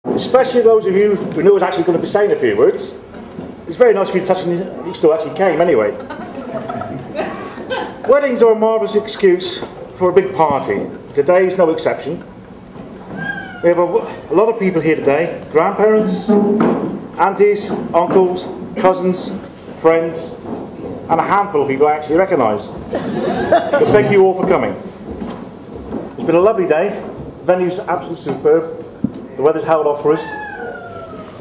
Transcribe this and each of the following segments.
Especially those of you who knew I was actually going to be saying a few words. It's very nice of you touching you still actually came anyway. Weddings are a marvellous excuse for a big party. Today is no exception. We have a lot of people here today. Grandparents, aunties, uncles, cousins, friends, and a handful of people I actually recognise. But thank you all for coming. It's been a lovely day. The venue's absolutely superb. The weather's held off for us.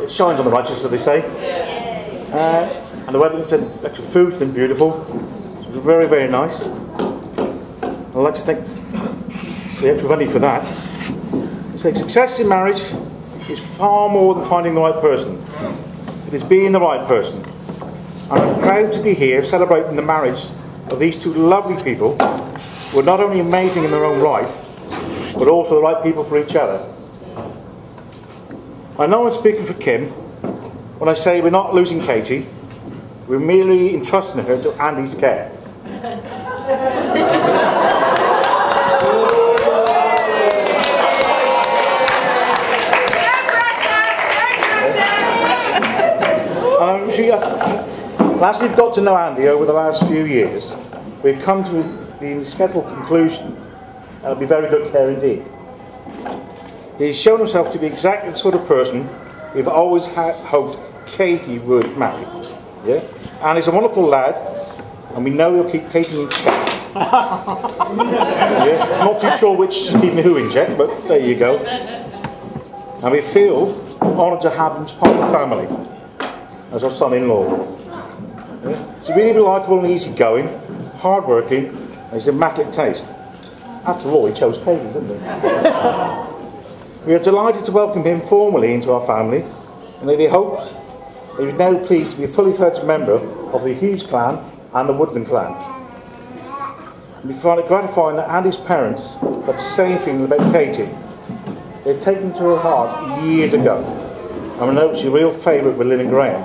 It shines on the righteous, as they say. And the weather and the actual food's been beautiful. It's been very, very nice. I'd like to thank the actual venue for that. So success in marriage is far more than finding the right person. It is being the right person. I'm proud to be here celebrating the marriage of these two lovely people who are not only amazing in their own right, but also the right people for each other. I know I'm speaking for Kim when I say we're not losing Katie, we're merely entrusting her to Andy's care. As we've got to know Andy over the last few years, we've come to the inescapable conclusion that it'll be very good care indeed. He's shown himself to be exactly the sort of person we've always hoped Katie would marry. Yeah? And he's a wonderful lad, and we know he'll keep Katie in check. Yeah? Not too sure which to keep who in check, but there you go. And we feel honoured to have him as part of the family, as our son-in-law. Yeah? He's really likeable and easygoing, hard-working, and he's immaculate taste. After all, he chose Katie, didn't he? We are delighted to welcome him formally into our family, and we hope he is now pleased to be a fully fledged member of the Hughes clan and the Woodland clan. We find it gratifying that Andy's parents have the same feeling about Katie. They've taken to her heart years ago, and we know she's a real favourite with Lynn and Graham.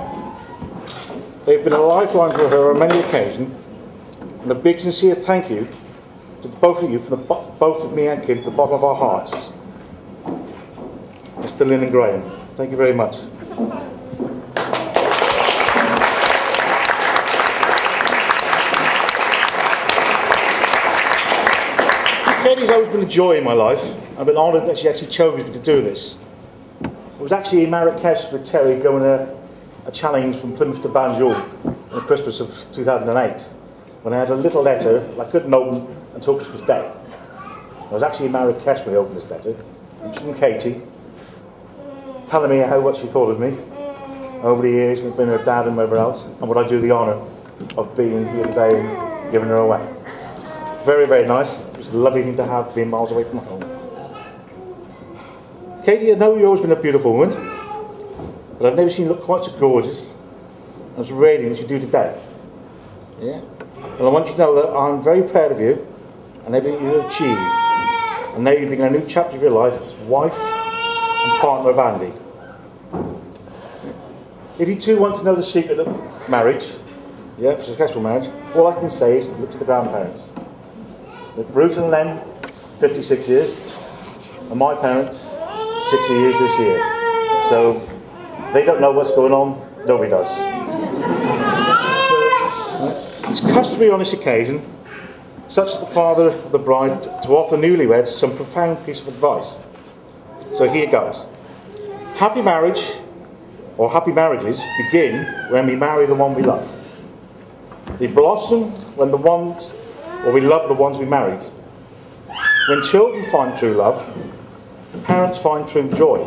They've been a lifeline for her on many occasions, and a big sincere thank you to both of you, from both of me and Kim, from the bottom of our hearts. Mr. Lynn and Graham, thank you very much. Katie's always been a joy in my life. I've been honoured that she actually chose me to do this. I was actually in Marrakesh with Terry going a challenge from Plymouth to Banjul on the Christmas of 2008, when I had a little letter I couldn't open until Christmas Day. I was actually in Marrakesh when I opened this letter. It was from Katie, telling me how much she thought of me over the years, and been her dad and whatever else, and would I do the honour of being here today and giving her away. Very, very nice. It was a lovely thing to have, being miles away from home. Katie, I know you've always been a beautiful woman, but I've never seen you look quite so gorgeous and as radiant as you do today. Yeah? And I want you to know that I'm very proud of you and everything you've achieved. And now you're beginning a new chapter of your life as wife and partner of Andy. If you too want to know the secret of marriage, yeah, for successful marriage, all I can say is look to the grandparents. Ruth and Len, 56 years, and my parents, 60 years this year. So they don't know what's going on, nobody does. It's customary on this occasion, such as the father of the bride, to offer newlyweds some profound piece of advice. So here goes. Happy marriage, or happy marriages, begin when we marry the one we love. They blossom when we love the ones we married. When children find true love, parents find true joy.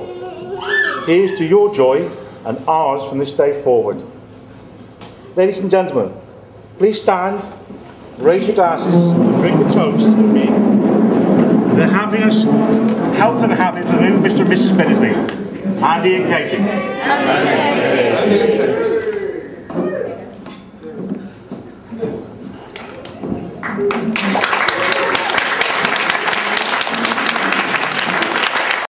Here's to your joy and ours from this day forward. Ladies and gentlemen, please stand, raise your glasses, and drink a toast with me to the happiness, health and happiness of Mr. and Mrs. Bennetley, Andy and Katie.